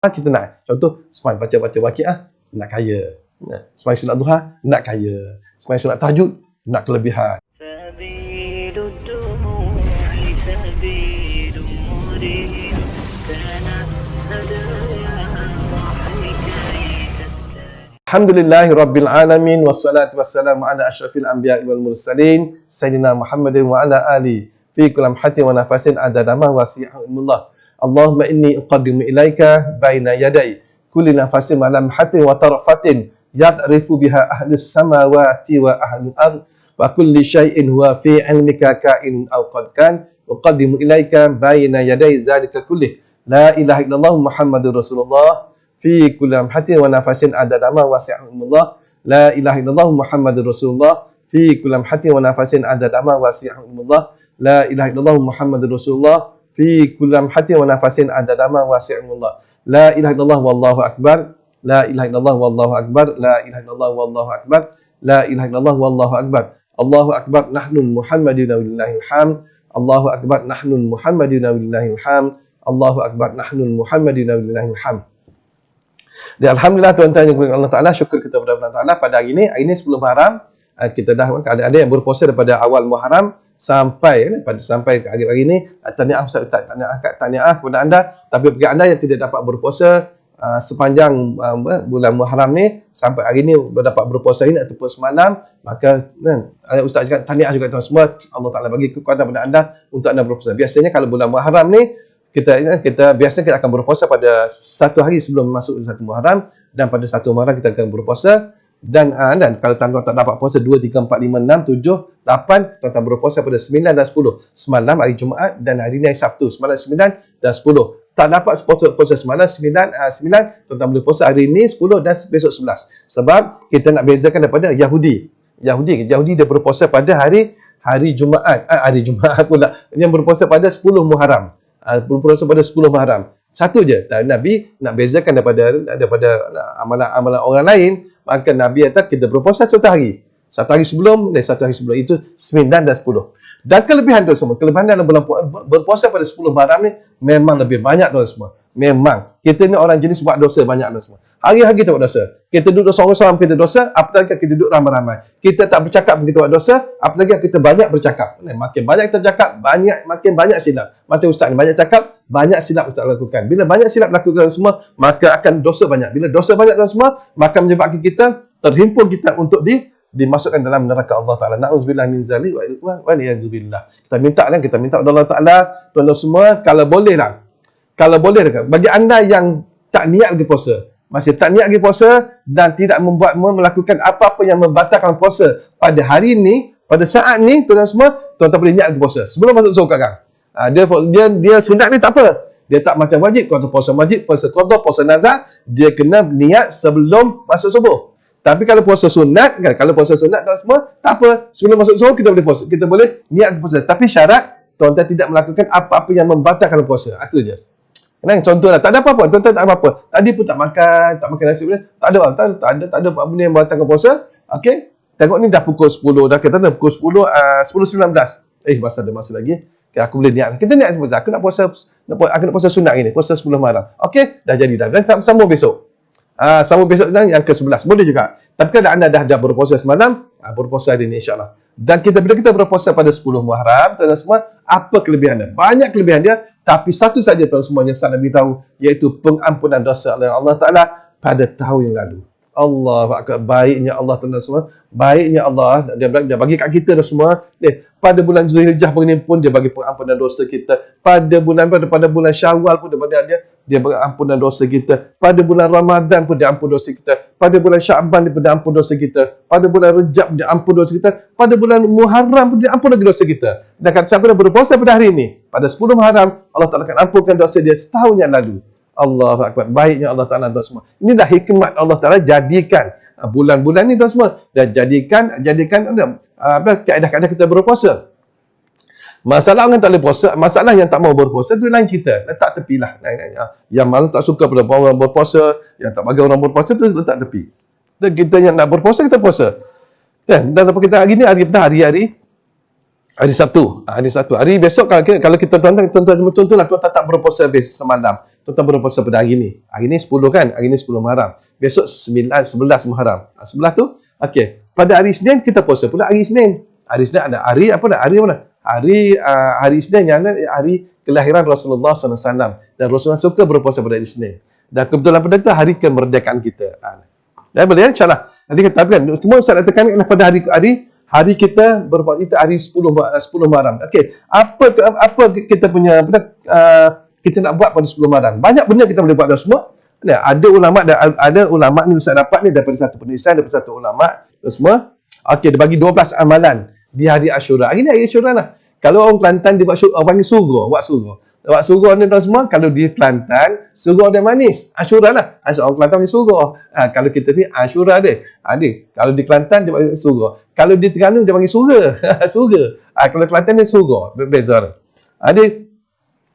kita nak. Contoh, semain baca-baca waqiah, nak kaya. Semain sunat duha, nak kaya. Semain sunat tahajud, nak kelebihan. Alhamdulillahi Rabbil Alamin, wassalatu wassalamu ala ashrafil anbiya wal mursalin, Sayyidina Muhammadin wa ala ali fi kulli lamhatin wa nafasin adada ma wasi'ahumullah. Allahumma inni uqaddimu ilaika baina yaday kulli nafasin wa lamhatin wa tarfatin ya'rifu biha ahlus samawati wa ahlul ard wa kulli syai'in huwa fi 'ilmika ka'in aw qad kan. Uqaddimu ilaika baina yaday zalika kullih. La ilaha illallah Muhammadur Rasulullah fi kulli lamhatin wa nafasin adada ma wasi'ahumullah. La ilaha illallah Muhammadur Rasulullah fi kulli lamhatin wa nafasin adada ma wasi'ahumullah. La ilaha illallah Muhammadur Rasulullah fi kulli lamhatin wa nafasin adada ma wasi'ahumullah. La ilaha illallah wallahu akbar. La ilaha illallah wallahu akbar. La ilaha illallah wallahu akbar. La ilaha illallah wallahu akbar. Allahu akbar, nahnu Muhammadina wallahil hamd. Allahu akbar, nahnu Muhammadina wallahil hamd. Allahu akbar, nahnu Muhammadina wallahil hamd. Dan alhamdulillah tuan-tuan yang dimuliakan Allah Taala, syukur kita kepada Allah Taala pada hari ini 10 Muharram, kita dah ada yang berpuasa daripada awal Muharram sampai sampai ke hari ini. Tahniah Ustaz, tahniah kepada anda. Tapi bagi anda yang tidak dapat berpuasa sepanjang bulan Muharram ni sampai hari ini dapat berpuasa ini ataupun semalam, maka Ustaz cakap tahniah juga tuan semua. Allah Taala bagi kekuatan kepada anda untuk anda berpuasa. Biasanya kalau bulan Muharram ni kita biasanya kita akan berpuasa pada satu hari sebelum masuk satu Muharram, dan pada satu Muharram kita akan berpuasa, dan kalau tuan-tuan tak dapat puasa 2, 3, 4, 5, 6, 7, 8, tuan-tuan berpuasa pada 9 dan 10. Semalam hari Jumaat dan hari ini hari Sabtu. Semalam 9 dan 10. Tak dapat puasa semalam 9, tuan-tuan boleh puasa hari ini 10 dan besok 11. Sebab kita nak bezakan daripada Yahudi dia berpuasa pada hari Jumaat. Hari Jumaat pula. Yang berpuasa pada 10 Muharram. Berpuasa pada 10 Muharram. Satu je. Dan Nabi nak bezakan daripada amalan-amalan orang lain, maka Nabi kata kita berpuasa satu hari sebelum dan satu hari sebelum, itu 9 dan 10. Dan kelebihan tu semua, kelebihan dalam bulan berpuasa pada 10 Muharram ni memang lebih banyak tu semua. Memang kita ni orang jenis buat dosa banyak tu semua. Hari-hari kita buat dosa. Kita duduk seorang-seorang kita dosa, apatah kita duduk ramai-ramai. Kita tak bercakap kita buat dosa, apatah kita banyak bercakap. Makin banyak kita bercakap, makin banyak silap. Macam Ustaz ni banyak cakap, banyak silap Ustaz lakukan. Bila banyak silap lakukan semua, maka akan dosa banyak. Bila dosa banyak dan semua, maka menyebabkan kita terhimpun kita untuk dimasukkan dalam neraka Allah Taala. Na'udzubillah min zalik wa liyazubillah. Kita minta kepada Allah Taala, tuan-tuan semua, kalau boleh bagi anda yang tak niat lagi puasa, masih tak niat lagi puasa dan tidak melakukan apa-apa yang membatalkan puasa pada hari ini, pada saat ni, tuan-tuan semua, tuan-tuan boleh niat lagi puasa sebelum masuk zuhur sekarang. Dia sunat ni tak apa. Dia tak macam wajib. Kalau puasa wajib, puasa qada, puasa nazar, dia kena niat sebelum masuk subuh. Tapi kalau puasa sunat, tuan semua, tak apa. Sebelum masuk zuhur kita boleh puasa. Kita boleh niat puasa. Tapi syarat tuan-tuan tidak melakukan apa-apa yang membatalkan puasa. Itu je. Contohlah, tak ada apa-apa. Tuan-tuan tak ada apa-apa. Tadi pun tak makan nasi. Tak ada apa-apa yang membatalkan puasa. Okey. Tengok ni dah pukul 10. Dah kata pukul 10.19. Masa lagi. Okay, aku boleh niat. Kita niat puasa. Aku nak puasa sunat ini. Puasa 10 malam. Okey. Dah jadi dah. Dan sambung besok. Sambung besok yang ke-11. Boleh juga. Tapi kalau anda dah berpuasa semalam, berpuasa hari ini insyaAllah. Dan bila kita berpuasa pada 10 Muharram, tuan-tuan semua, apa kelebihan dia? Banyak kelebihan dia. Tapi satu saja tuan semua yang saya beritahu, iaitu pengampunan dosa oleh Allah Ta'ala pada tahun yang lalu. Allahu Akbar. Baiknya Allah tuan-tuan semua. Baiknya Allah. Dia bagi kat kita dah semua. Pada bulan Zulhijjah ini pun dia bagi pengampunan dosa kita. Pada bulan Syawal pun dia bagi ampunan dosa kita. Pada bulan Ramadan pun dia ampun dosa kita. Pada bulan Syaban pun dia ampun dosa kita. Pada bulan Rejab dia ampun dosa kita. Pada bulan Muharram pun dia ampun lagi dosa kita. Dan kata siapa dah berpuasa pada hari ini, pada 10 Muharram, Allah Ta'ala akan ampunkan dosa dia setahun yang lalu. Allahu Akbar. Baiknya Allah Ta'ala tuan semua. Inilah hikmat Allah Ta'ala jadikan bulan-bulan ni tuan semua. Dan jadikan kaedah-kaedah kita berpuasa. Masalah orang tak boleh puasa, masalah yang tak mau berpuasa tu lain cerita. Letak tepi lah. Yang malah tak suka pada orang berpuasa, yang tak bagi orang berpuasa tu letak tepi. Dan kita yang nak berpuasa, kita puasa. Dan apa kita hari ni, hari Hari Sabtu. Hari Sabtu. Hari besok kalau kita tuan-tuan contohlah tuan tak berpuasa semalam. Tuan berpuasa pada hari ni. Hari ni 10 kan? Hari ni 10 Muharram. Besok 9, 11 Muharram. Sebelah tu, okey. Pada hari Isnin kita puasa pula hari Isnin. Hari Isnin ada hari apa dah? Hari apa dah? Hari Isnin yang ada hari kelahiran Rasulullah SAW. Dan Rasulullah suka berpuasa pada hari Isnin. Dan kebetulan pada itu hari kemerdekaan kita. Dan boleh insya-Allah. Nanti kita kan semua Ustaz nak tekankan pada hari kita berpuasa itu hari 10 Muharram. Okey, apa kita punya kita nak buat pada 10 Muharram? Banyak benda kita boleh buat dah semua. Ada ulama ni Ustaz dapat ni daripada satu penulisan daripada satu ulama semua. Okey, dia bagi 12 amalan di hari Ashura. Hari ni hari Ashura lah. Kalau orang Kelantan dia buat panggil sugur, buat sugur. Buat sugur ni dah semua, kalau di Kelantan sugur dia manis. Ashura lah. Orang Kelantan panggil sugur. Kalau kita ni Ashura dia. Kalau di Kelantan dia panggil sugur. Kalau di Terengganu dia panggil suga. Suga. Kalau Kelantan dia sugur. Berbeza.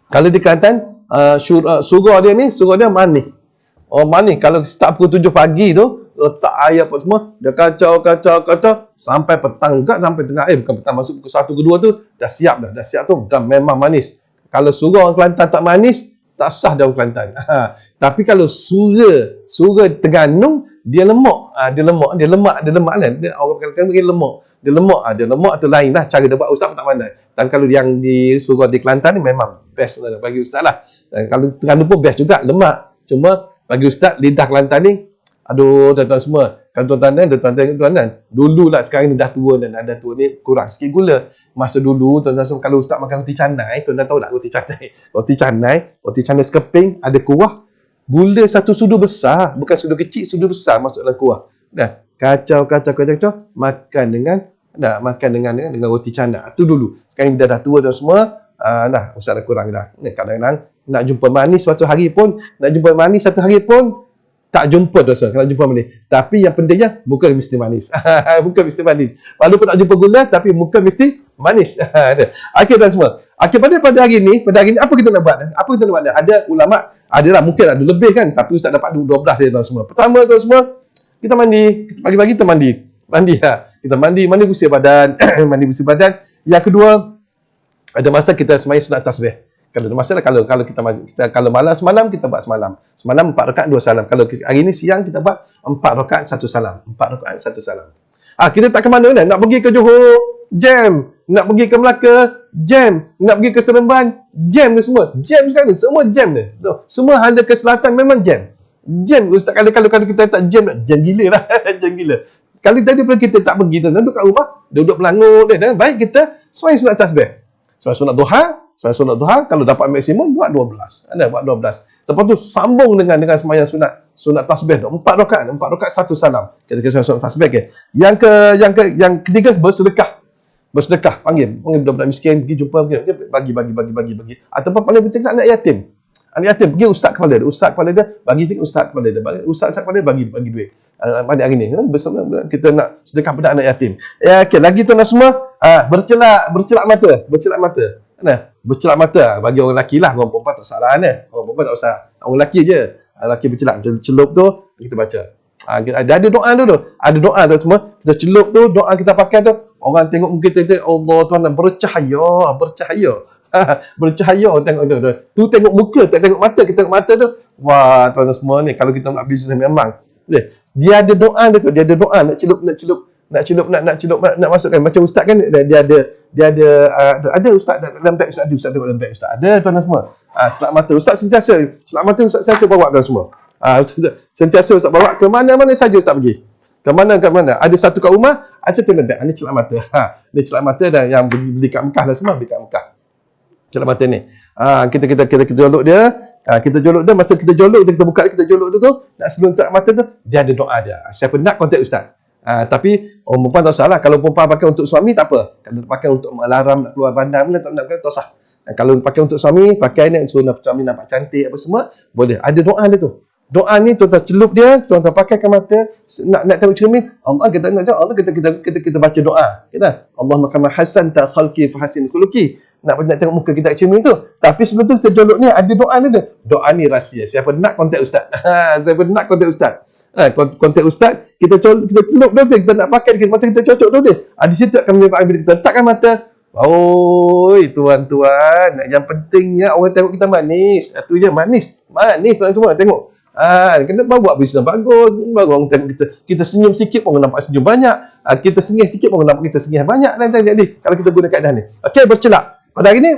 Kalau di Kelantan sugur dia manis. Oh manis. Kalau start pukul 7 pagi tu, letak air apa semua, dia kacau sampai petang juga, sampai tengah bukan petang, masuk pukul 1 ke 2 tu dah siap tu, dah memang manis. Kalau sugar orang Kelantan tak manis, tak sah dia orang Kelantan. Tapi kalau sugar Terengganu dia lemak. Dia lemak kan. Orang Kelantan panggil lemak. Dia lemak tu lain lah. Cara dia buat Ustaz pun tak pandai. Dan kalau yang di sugar di Kelantan ni memang best lah bagi Ustaz lah. Dan kalau Terengganu pun best juga, lemak. Cuma bagi Ustaz lidah Kelantan ni, aduh tuan-tuan semua. Kalau tuan-tuan dulu lah, sekarang ni dah tua dan dah tua ni kurang sikit gula. Masa dulu tuan-tuan semua kalau Ustaz makan roti canai, tuan-tuan tahu tak roti canai? Roti canai sekeping ada kuah, gula satu sudu besar, bukan sudu kecil, sudu besar masuk dalam kuah. Dah kacau makan dengan roti canai. Tu dulu. Sekarang dah tua dah semua. Dah Ustaz dah kurang dah. Kadang-kadang nak jumpa manis satu hari pun, tak jumpa dosa kalau jumpa manis. Tapi yang pentingnya muka mesti manis. Muka mesti manis. Walaupun tak jumpa gula tapi muka mesti manis. Okey dah semua. Okey pada hari ni apa kita nak buat? Ada ulama, adalah mungkin ada lebih kan, tapi Ustaz dapat 12 saja tuan semua. Pertama tuan semua, kita mandi. Pagi-pagi kita mandi. Kita mandi bersih badan, Yang kedua, ada masa kita sembahyang sunat tasbih. Kalau ada masalah, kalau malam semalam kita buat semalam 4 rakaat 2 salam. Kalau hari ni siang kita buat 4 rakaat 1 salam. Kita tak ke mana nak pergi ke Johor, jam. Nak pergi ke Melaka, jam. Nak pergi ke Seremban, jam ni semua. Jam sekarang semua jam ni. Semua ada ke selatan memang jam. Jam Ustaz, kalau kita tak jam gila lah. Jam gila. Kalau tadi pun kita tak pergi tu, duduk kat rumah, duduk melangut dia. Baik kita sembahyang sunat tasbih. Sunat duha, kalau dapat maksimum buat 12. Buat 12. Lepas tu sambung dengan sembahyang sunat tasbih 4 rakaat 1 salam. Kita sunat tasbih ke. Yang ketiga bersedekah. Panggil budak-budak miskin, pergi jumpa, bagi. Ataupun paling penting anak yatim. Pergi ustaz kepala dia, bagi sikit ustaz kepala dia. Ustaz kepala dia bagi duit. Pada hari ni kita nak sedekah pada anak yatim. Okey, lagi tu nak semua bercelak mata. Bercelak mata bagi orang lelaki lah, orang perempuan tak salah ni. Orang perempuan tak usah. Orang lelaki je. Lelaki bercelak, celup tu kita baca. Ada doa tu. Ada doa tu semua. Kita celup tu, doa kita pakai tu. Orang tengok muka kita, Allah Tuhan bercahaya. Bercahaya tengok tu. Tu tengok muka, tak tengok mata. Kita tengok mata tu. Wah, tuan-tuan semua ni kalau kita nak bisnes memang. Dia ada doa dia tu. Dia ada doa nak celup, nak masukkan macam ustaz kan, dia ada ustaz dalam beg ustaz tengok dalam beg ustaz. Ada tuan-tuan semua. Celak mata ustaz sentiasa bawa tuan semua. Sentiasa ustaz bawa ke mana-mana saja ustaz pergi. Ke mana. Ada satu kat rumah, ada tengok beg. Ini celak mata. Ni celak mata dan yang beli kat Mekah lah semua, beli kat Mekah. Celak mata ni. Kita jolok dia. Kita jolok dia, masa kita jolok, kita buka, kita jolok dia tu, nak seluntak mata tu, dia ada doa dia. Siapa nak kontak ustaz. Tapi orang perempuan tak salah. Kalau perempuan pakai untuk suami tak apa. Kalau pakai untuk alarm nak keluar bandar, tak sah. Kalau pakai untuk suami, pakai ni suruh suami nampak cantik apa semua, boleh. Ada doa dia tu. Doa ni tuan-tuan celup dia, tuan-tuan pakai ke mata, nak tengok cermin, Allah kita baca doa. Kita Allahumma kama hasanta khalqi fa hasin khuluqi. Nak tengok muka kita kat cermin tu. Tapi sebelum tu kita jolok ni ada doa ni tu. Doa ni rahsia. Siapa nak kontak ustaz. Kontak ustaz, kita celup dia, kita nak pakai masa kita cocok tu dia. Di situ akan menyebabkan bila kita letakkan mata, Oi, tuan-tuan, yang pentingnya orang tengok kita manis. Itu je, manis. Manis tuan semua tengok. Kena buat bisnes bagus. Baru orang tengok kita. Kita senyum sikit pun nampak senyum banyak. Kita sengih sikit pun nampak kita sengih banyak. Dan jadi kalau kita guna keadaan ni. Okey, bercelak. Pada hari ni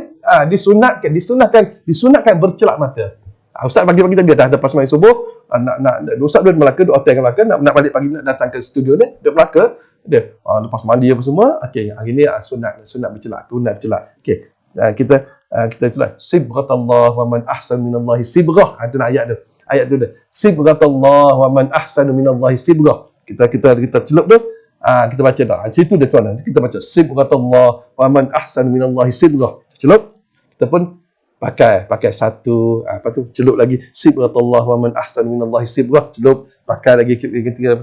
disunatkan bercelak mata. Ustaz pagi-pagi tadi dah lepas main subuh, Ustaz dah Melaka, duk hotel kat Melaka, nak balik pagi nak datang ke studio ni, duk Melaka. Dia lepas mandi apa semua, okey, hari ni sunat bercelak, sunat bercelak. Okey. Kita celak sibghatallah wa man ahsanu minallahi sibghah. Itu nak ayat tu. Ayat tu dah. Sibghatallah wa man ahsanu minallahi sibghah. Kita celup tu, kita baca dah. Situ dia tuan. Kita baca sibghatallah wa man ahsanu minallahi sibghah. Celup. Kita pun pakai satu celup lagi sibghatallah wa man ahsanu minallahi sibghah. Celup, pakai lagi ketiga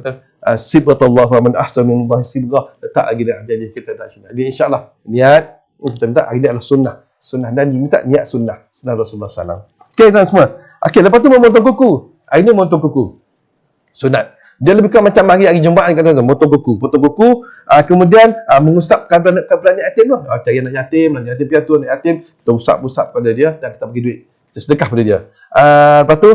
sibghatallah wa man ahsanu minallahi sibghah. Letak lagi dah. Jadi kita dah sini. Jadi insya-Allah niat kita minta hari ni adalah sunnah dan diminta niat sunnah Rasulullah SAW. Okey tuan semua. Okey, lepas tu memotong kuku. Hari ni memotong kuku. Sunat. Dia lebih kurang macam hari Jumaat kata potong kuku. Kemudian mengusap kabranet yatim tu. Cari anak yatim piatu, anak yatim, kita usap pada dia dan kita bagi duit. Kita sedekah pada dia. Lepas tu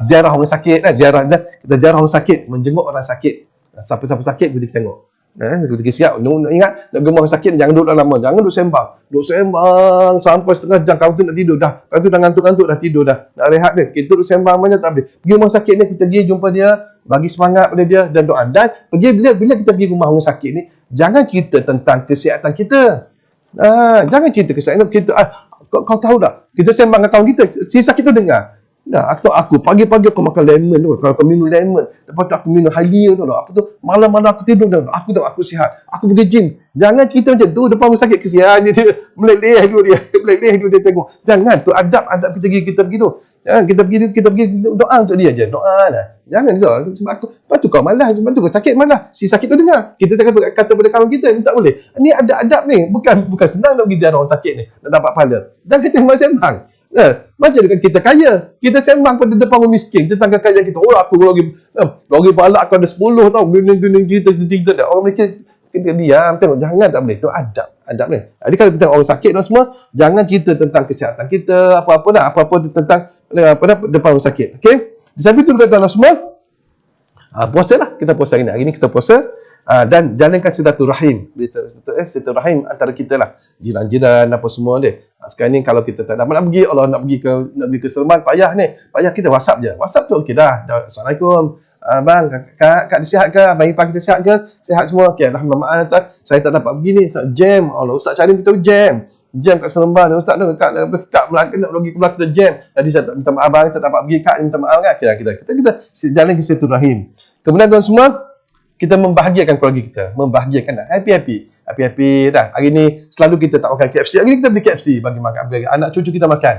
ziarah orang sakit, kita ziarah orang sakit, menjenguk orang sakit. Siapa-siapa sakit kita tengok. Kita siap. Ingat, nak gemar orang sakit jangan duduk lama, jangan duduk sembang. Duduk sembang sampai setengah jam, kau tu nak tidur dah. Kau tu dah ngantuk-ngantuk dah tidur dah. Nak rehat dia. Kita duduk sembang banyak tak boleh. Pergi rumah sakit ni, kita pergi jumpa dia, bagi semangat pada dia dan doa. Dan bila kita pergi rumah orang sakit ni, jangan cerita tentang kesihatan kita. Jangan cerita kesihatan kita. Kau tahu tak? Kita sembang dengan kawan kita, si sakit tu dengar. Aku pagi-pagi aku makan lemon tu. Kalau aku minum lemon, lepas tu aku minum halia tu. Apa tu? Malam-malam aku tidur dah. Aku sihat. Aku pergi gym. Jangan cerita macam tu depan orang sakit, kesian dia. Meleleh dia tengok. Jangan tu adab kita pergi tu. Kita pergi doa untuk dia je. Doa lah. Jangan sebab aku. Lepas tu kau malas, sebab tu kau sakit malas. Si sakit tu dengar. Kita cakap kata pada kawan kita, ni tak boleh. Ni adab ni. Bukan senang nak pergi ziarah orang sakit ni. Nak dapat pahala. Jangan kita sembang. Macam dengan kita kaya. Kita sembang pada depan orang miskin tentang kekayaan kita. Oh, aku lagi balak aku ada 10 tau. Gini cerita dah. Orang Malaysia kita diam tengok. Jangan, tak boleh. Itu adab ni. Jadi kalau kita orang sakit dan semua, jangan cerita tentang kesihatan kita, apa-apa tentang depan orang sakit. Okey? Di samping itu kata Allah semua, puasalah. Kita puasa hari ni kita puasa. Dan jalankan silaturahim. Silaturahim antara kita lah. Jiran-jiran apa semua dia. Sekarang ni kalau kita tak dapat nak pergi, Allah nak pergi ke Seremban, payah kita WhatsApp je. WhatsApp tu okey dah. Assalamualaikum. Bang, kak sihat ke? Abang ipar kita sihat ke? Sihat semua. Okey, alhamdulillah. Saya tak dapat pergi ni. Jam. Allah, Ustaz cari kita jam kat Seremban. Ustaz tu kak Melaka nak pergi ke Melaka kita jam. Jadi saya minta maaf abang, tak dapat pergi. Kak minta maaf kan? Kita jalan ke silaturahim. Kemudian tuan semua, kita membahagiakan keluarga kita, membahagiakan dah. Happy dah. Hari ni selalu kita tak makan KFC. Hari ni kita beli KFC bagi makan anak cucu kita makan.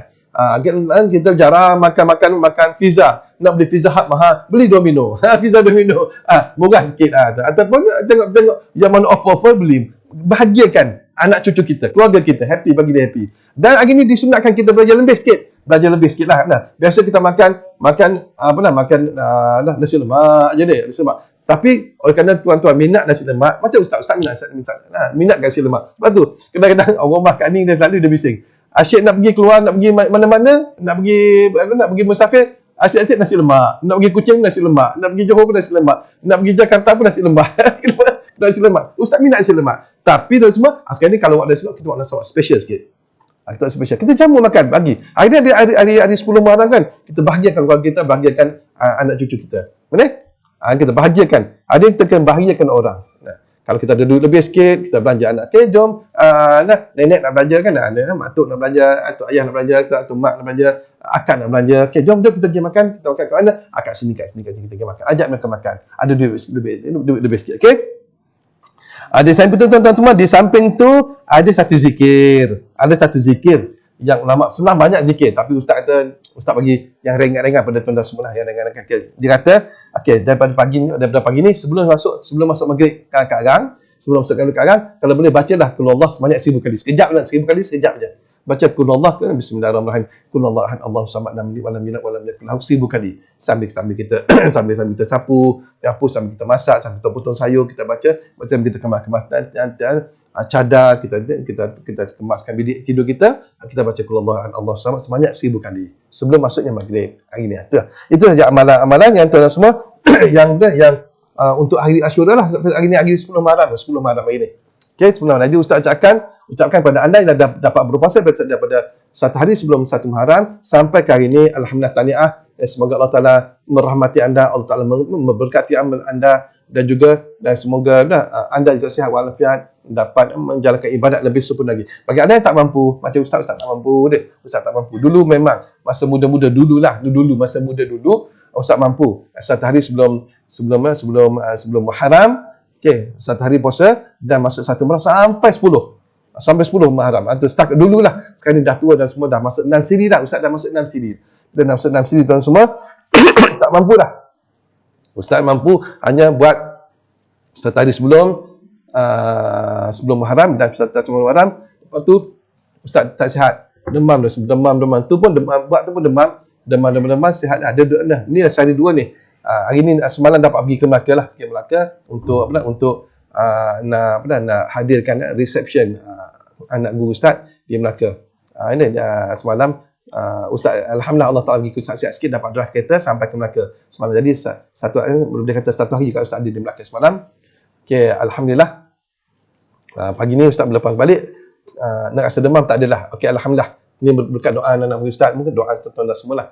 Kita jarang makan pizza. Nak beli Pizza Hut mahal, beli Domino. Pizza Domino. Murah sikit ataupun tengok yang mana offer beli. Bahagiakan anak cucu kita, keluarga kita, happy, bagi dia happy. Dan hari ni disunatkan kita belajar lebih sikit lah. Biasa kita makan nasi lemak je deh, nasi lemak. Tapi oleh kerana tuan-tuan minat nasi lemak, macam Ustaz minat nasi lemak. Lepas tu kadang-kadang orang rumah Kak Ning dia selalu dia bising. Asyik nak pergi keluar, nak pergi mana-mana, nak pergi musafir, asyik-asyik nasi lemak. Nak pergi Kuching nasi lemak, nak pergi Johor pun nasi lemak, nak pergi Jakarta pun nasi lemak. Nasi lemak. Ustaz minat nasi lemak. Tapi tu semua, sekarang ni kalau buat nasi lemak, kita buat nasi lemak special sikit. Kita special. Kita jamu makan pagi. Hari ni hari 10 Muharram kan, kita bahagiakan keluarga kita, bahagiakan anak cucu kita. Betul? Kita bahagiakan. Ada yang kita kena bahagiakan orang. Kalau kita ada duit lebih sikit, kita belanja anak. Okay, jom. Nenek nak belanja kan? Mak tok nak belanja, atuk ayah nak belanja, atuk mak nak belanja, akak nak belanja. Okay, jom kita pergi makan. Kita makan kat mana? Akak sini, kat sini kita pergi makan. Ajak mereka makan. Ada duit lebih sikit. Okay? Di samping tu tuan-tuan semua, di samping tu ada satu zikir. Ada satu zikir yang ulama sebenarnya banyak zikir, tapi ustaz bagi yang ringan-ringan pada tuan-tuan semua lah, yang ringan-ringan. Dia kata, okey, daripada pagi ni sebelum masuk maghrib kadang-kadang, sebelum masuk maghrib kadang, kalau boleh bacalah qul Allah sebanyak 1000 kali. Sekejap je. Baca qul Allah ke bismillahirrahmanirrahim. Qul Allah ahad Allahu samad lam yalid walam yulad walam yakul lahu 1000 kali. Sambil kita sambil kita sapu, sambil kita masak, sambil kita potong sayur, kita baca, macam kita kemas cadar, kita kemaskan bilik tidur kita baca qul Allah samad sebanyak 1000 kali sebelum masuknya maghrib hari ni. Itu saja amalan-amalan yang tuan semua yang untuk hari Asyura lah. Hari ni hari 10 Muharram hari ni. Okey, 10 Muharram. Jadi Ustaz ucapkan pada anda yang dah dapat berpuasa daripada satu hari sebelum 1 Muharram sampai ke hari ini, alhamdulillah, tahniah. Semoga Allah Taala merahmati anda, Allah Taala memberkati amal anda, dan semoga anda juga sihat walafiat, dapat menjalankan ibadat lebih sempurna lagi. Bagi anda yang tak mampu, macam Ustaz tak mampu deh. Ustaz tak mampu. Dulu memang masa muda-muda masa muda dulu Ustaz mampu. Satu hari sebelum Muharram, okey, satu hari puasa dan masuk 1 Muharram sampai 10 Muharram. Itu start dululah. Sekarang ni dah tua dan semua dah masuk 6 siri dah. Ustaz dah masuk 6 siri. Dan masuk 6 siri tuan semua tak mampu dah. Ustaz mampu hanya buat satu hari sebelum Muharram dan satu Muharram. Lepas tu Ustaz tak sihat, demam. Tu pun demam sihat dah. Ni dah sehari 2 ni. Hari ni semalam dapat pergi ke Melaka untuk nak hadirkan reception anak guru Ustaz di Melaka. Ini semalam Ustaz, alhamdulillah, Allah Taala bagi sihat sikit, dapat drive kereta sampai ke Melaka semalam. Jadi satu hari kalau Ustaz ada di Melaka semalam. Okey, alhamdulillah. Pagi ni Ustaz lepas balik nak rasa demam tak adalah. Okey, alhamdulillah. Ini berkat doa anak Ustaz, mungkin doa tuan-tuan semualah.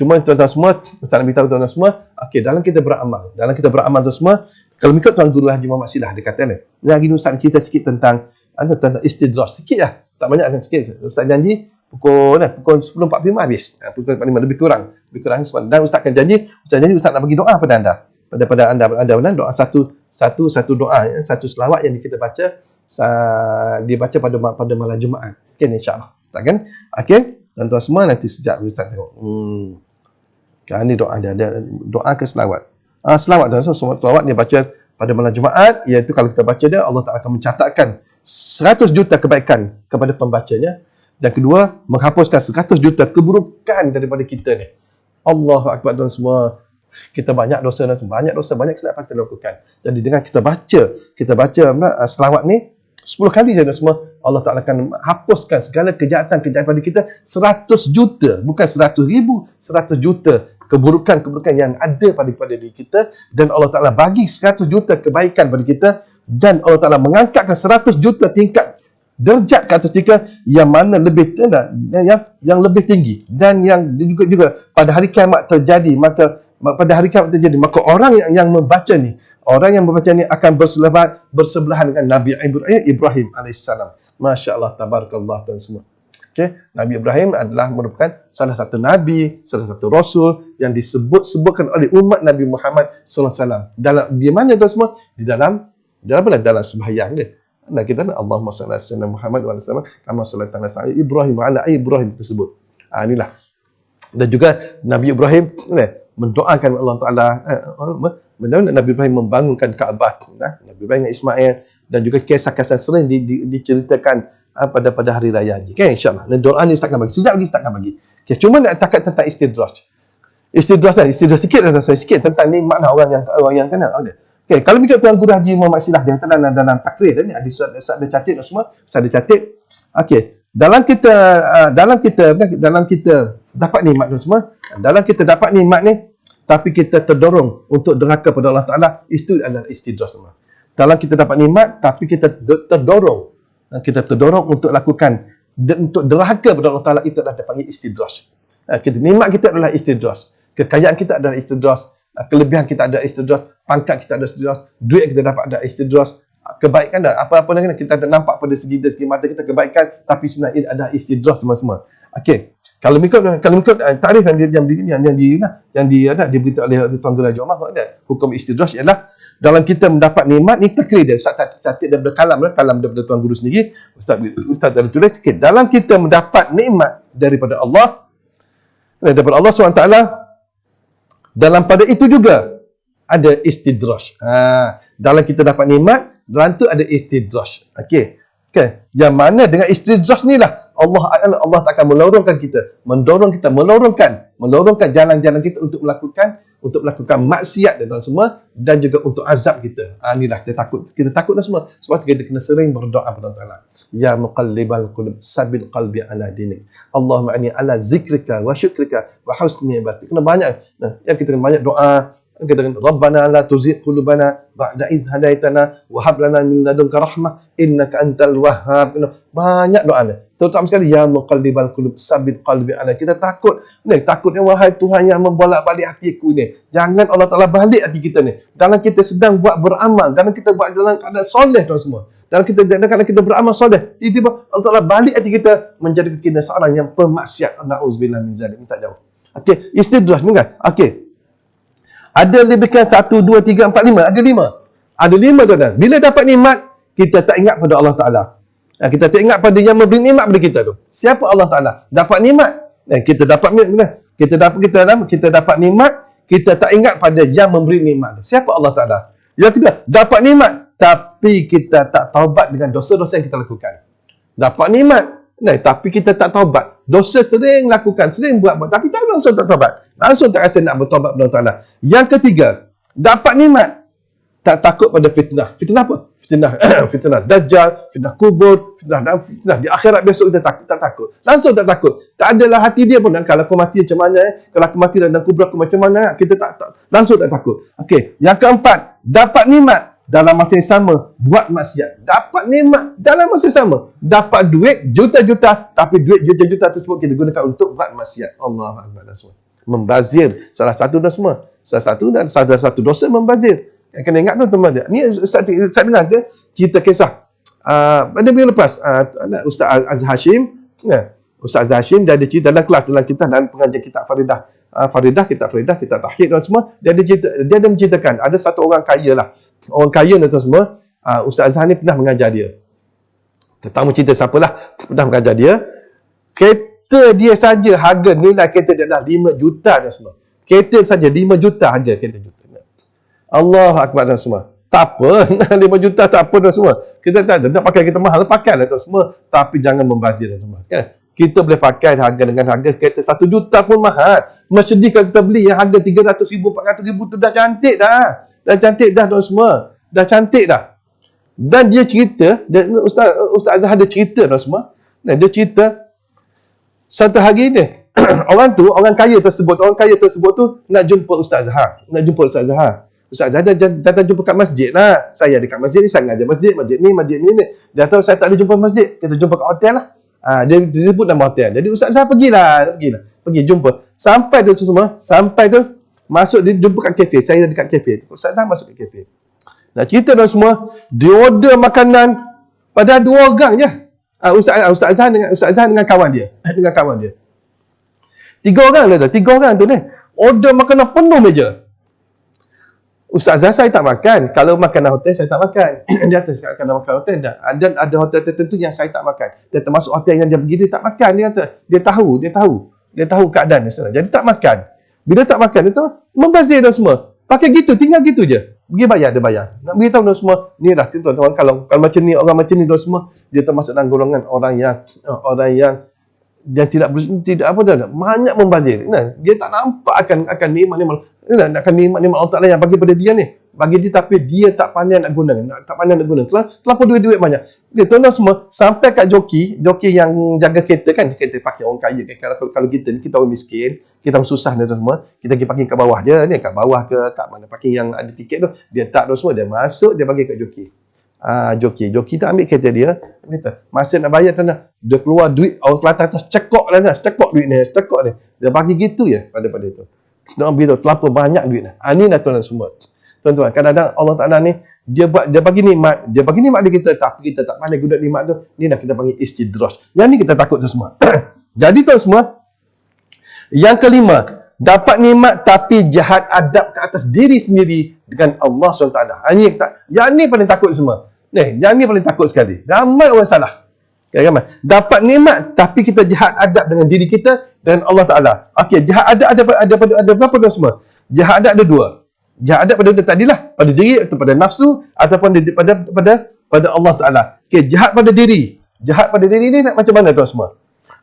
Cuma tuan-tuan semua, Ustaz nak beritahu tuan-tuan semua, okey, dalam kita beramal tuan semua, kalau mengikut Tuan Guru Haji Muhammad Silah, dia kata ni, lagi ni Ustaz cerita sikit tentang istidraj sikit lah, tak banyak kan, sikit. Ustaz janji pukul 10.45 habis, pukul 45 lebih kurang semalam. Dan Ustaz janji Ustaz nak bagi doa pada anda, pada anda doa satu doa, satu selawat yang kita baca, dibaca pada malam Jumaat. Okey, insya-Allah. Tak kan? Okey, tuan-tuan semua nanti sejak Ustaz tengok. Kan ni doa dia ada doa ke selawat. Selawat dan semua selawat dia baca pada malam Jumaat, iaitu kalau kita baca dia, Allah Taala akan mencatatkan 100 juta kebaikan kepada pembacanya, dan kedua menghapuskan 100 juta keburukan daripada kita ni. Allahu akbar tuan semua. Kita banyak dosa, banyak kesilapan kita lakukan. Jadi dengan kita baca selawat ni 10 kali saja semua, Allah Taala akan hapuskan segala kejahatan pada kita 100 juta, bukan 100,000, 100 juta keburukan yang ada pada diri kita, dan Allah Taala bagi 100 juta kebaikan pada kita, dan Allah Taala mengangkatkan 100 juta tingkat derajat ke atas kita yang mana lebih yang lebih tinggi, dan yang juga pada hari kiamat terjadi, maka orang yang membaca ni akan bersebelahan dengan Nabi Ibrahim alaihissalam. Masya Allah, tabarakallah tuan semua. Okay? Nabi Ibrahim adalah merupakan salah satu Nabi, salah satu Rasul yang disebutkan oleh umat Nabi Muhammad SAW. Di mana tuan semua? Dalam sembahyang dia. Dan kita Allahumma salli ala sayyidina Muhammad wa ala sallam kama sallaita ala sayyidina Ibrahim wa ala Ibrahim tersebut. Inilah. Dan juga Nabi Ibrahim mendoakan Allah Taala, Nabi Ibrahim membangunkan Kaabah, Nabi Ibrahim dengan Ismail, dan juga kisah-kisah sering diceritakan pada hari raya haji. Okay, insya-Allah. Dan doa ni Ustaz akan bagi. Sekejap lagi Ustaz akan bagi. Okay, cuma nak takat tentang istidraj. Istidraj sikit tentang ni makna orang yang kena. Okay, kalau mikir Tuan Guru Haji Muhammad Silah, dia dalam takrir ni ada Ustaz ada catat semua, Ustaz ada catat. Okey, dalam kita dapat nikmat tu semua, dalam kita dapat nikmat ni tapi kita terdorong untuk derhaka pada Allah Taala, itu adalah istidraj semua. Dalam kita dapat nikmat tapi kita terdorong untuk lakukan untuk derhaka pada Allah Taala, itu adalah dipanggil istidraj. Nikmat kita adalah istidraj, kekayaan kita adalah istidraj, kelebihan kita ada istidraj, pangkat kita ada istidraj, duit kita dapat ada istidraj, kebaikan dah apa-apa dengan kita nampak pada segi mata kita kebaikan, tapi sebenarnya ia ada istidraj semua. Okey, kalau mengikut takrif yang diberitahu oleh Tuan Guru Haji Muhammad, hukum istidraj ialah dalam kita mendapat nikmat ni, takrif dia Ustaz catat daripada kalam daripada Tuan Guru sendiri, Ustaz ada tulis sikit, dalam kita mendapat nikmat daripada Allah SWT, dalam pada itu juga ada istidraj. Dalam kita dapat nikmat, dalam tu ada istidraj. Okey. Yang mana dengan istidraj ni lah Allah tak akan melorongkan kita, melorongkan jalan-jalan kita untuk melakukan maksiat dan semua, dan juga untuk azab kita. Inilah kita takut dah semua. Sebab tu kita kena sering berdoa kepada Allah Taala. Ya muqallibal qulub, sabil qalbi ala dinik. Allahumma inni ala zikrika wa syukrika wa husni ibadatik. Kena banyak. Kita kena banyak doa. Kita kata Rabbana la tuzigh qulubana ba'da idh hadaitana wa hab lana min ladunka rahmah innaka antal wahhab. Banyak doa ni. Terutama sekali ya muqallibal qulub sabbit qalbi ala. Kita takutnya wahai Tuhan yang membolak-balik hatiku ni. Jangan Allah Taala balik hati kita ni. Dalam kita sedang buat beramal, dalam kita buat dalam keadaan soleh tuan semua. Dalam kita beramal soleh, tiba-tiba Allah Taala balik hati kita menjadi kita seorang yang pemaksiat. Nauzubillah min zalik. Minta jauh. Okey, istidraj ni kan? Okey. Ada lebih kurang 1, 2, 3, 4, 5. Ada 5. Ada 5 tuan-tuan. Bila dapat nikmat, kita tak ingat pada Allah Ta'ala. Kita tak ingat pada yang memberi nikmat pada kita tu. Siapa Allah Ta'ala? Dapat nikmat. Kita dapat nikmat, kita tak ingat pada yang memberi nikmat tu. Siapa Allah Ta'ala? Yang kedua, dapat nikmat, tapi kita tak taubat dengan dosa-dosa yang kita lakukan. Dapat nikmat, tapi kita tak taubat. Dosa sering lakukan, sering buat, tapi tak langsung tak taubat. Langsung tak rasa nak bertaubat kepada Allah Ta'ala. Yang ketiga, dapat nikmat, tak takut pada fitnah. Fitnah apa? Fitnah Dajjal, fitnah kubur, fitnah di akhirat besok kita tak takut. Langsung tak takut. Tak adalah hati dia pun. Kalau aku mati macam mana? Kalau aku mati dalam kubur aku macam mana? Kita langsung tak takut. Okey. Yang keempat, dapat nikmat, dalam masa yang sama buat maksiat. Dapat nikmat dalam masa yang sama. Dapat duit juta-juta, tapi duit juta-juta tersebut kita gunakan untuk buat maksiat. Allahu akbar. Membazir salah satu dan semua. Salah satu dosa membazir. Kena ingat tu teman-teman. Ni saya dengar je cerita kisah pada minggu lepas Ustaz Azhar Hashim. Ustaz Azhar Hashim dia ada cerita dalam kelas dalam pengajian kitab kitab Faridah, kitab Tauhid dan semua. Dia ada menceritakan ada satu orang kaya lah. Orang kaya dan semua. Ustaz Azhar ni pernah mengajar dia. Tetamu cerita siapalah pernah mengajar dia. Kereta dia saja harga nilai kereta dia dah 5 juta dan semua. Kereta saja 5 juta harga kereta juta. Allahu akbar dan semua. Tak apa, 5 juta tak apa dan semua. Kita tak nak pakai kereta mahal, pakailah dan semua. Tapi jangan membazir dan semua. Kan? Kita boleh pakai harga dengan harga kereta 1 juta pun mahal. Sedih kalau kita beli yang harga 300,000, 400,000 tu dah cantik dah. Dah cantik dah dan semua. Dah cantik dah. Dan dia cerita, Ustaz Azhar ada cerita dan semua. Dia cerita satu hari ni orang kaya tersebut tu nak jumpa Ustaz Azhar. Ustaz Azhar datang jumpa kat masjid lah. Saya dekat masjid ni, saya ngajar masjid ni. Dia tahu saya tak boleh jumpa masjid. Kita jumpa kat hotel lah. Dia sebut nama hotel. Jadi Ustaz Azhar pergi jumpa. Sampai tu masuk dia jumpa kat kafe. Saya dekat kafe. Ustaz Azhar masuk kat kafe. Nak cerita dah semua, dia order makanan pada 2 orang je. Ustaz Azhar dengan kawan dia. 3 orang lah tu. 3 orang tu ni. Order makanan penuh meja. Ustaz Azhar saya tak makan. Kalau makanan hotel saya tak makan. Dia kata saya akan makan hotel. Dan ada hotel tertentu yang saya tak makan. Dia termasuk hotel yang dia pergi dia tak makan. Dia kata dia tahu keadaan di sana. Jadi tak makan. Bila tak makan dia tahu membazir dan semua. Pakai gitu, tinggal gitu je. Pergi bayar, dia bayar. Nak beritahu dan semua. Ni dah tuan-tuan kalau macam ni, orang macam ni dan semua, dia termasuk dalam golongan orang yang tidak apa dah banyak membazir. Dia tak nampak akan nikmat-nikmat. Nak nikmat-nikmat Allah Taala yang bagi pada dia ni. Bagi dia tapi dia tak pandai nak guna. Terlampau duit banyak. Dia tuan-tuan semua sampai kat joki yang jaga kereta kan, kereta parking orang kaya kan. Kalau kita ni kita orang miskin, kita orang susah dan semua, kita pergi parking kat bawah je ni, kat bawah ke kat mana parking yang ada tiket tu, dia tak dan semua, dia masuk dia bagi kat joki. Joki tak ambil kereta dia, kata, masa nak bayar sana, dia keluar duit orang Kelantan atas cekok duit ni, dia bagi gitu je pada itu. Nak ambil terlampau banyak duit ni. Ni dah tuan-tuan semua. Tuan-tuan, kadang-kadang Allah Taala ni dia bagi nikmat dia kita, tapi kita tak pandai guna nikmat tu. Ni dah kita panggil istidraj. Yang ni kita takut tu semua. Jadi tuan semua, yang kelima, dapat nikmat tapi jahat adab ke atas diri sendiri dengan Allah SWT. Yang ni paling takut semua. Yang ni paling takut sekali. Ramai orang salah. Dapat nikmat tapi kita jahat adab dengan diri kita dan Allah Taala. Okey, jahat adab ada berapa dah semua? Jahat adab ada 2. Jahat adab pada tadilah, pada diri atau pada nafsu ataupun pada Allah Taala. Okey, jahat pada diri. Jahat pada diri ni macam mana tuan semua?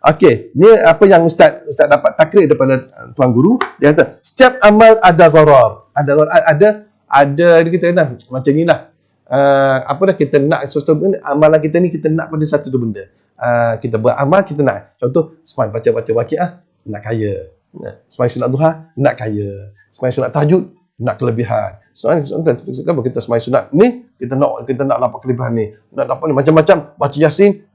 Okey, ni apa yang Ustaz dapat takrif daripada tuan guru. Dia kata, setiap amal ada gharar. Ada dia kata macam ni lah. Apa dah kita nak sesuatu benda, amalan kita ni kita nak pada satu benda. Kita beramal kita nak. Contoh, semalam baca waqiah nak kaya. Semalam sunat duha nak kaya. Semalam sunat tahajud nak kelebihan. Soalnya kita semalam sunat ni kita nak dapat kelebihan ni. Nak dapat ni macam-macam, baca Yasin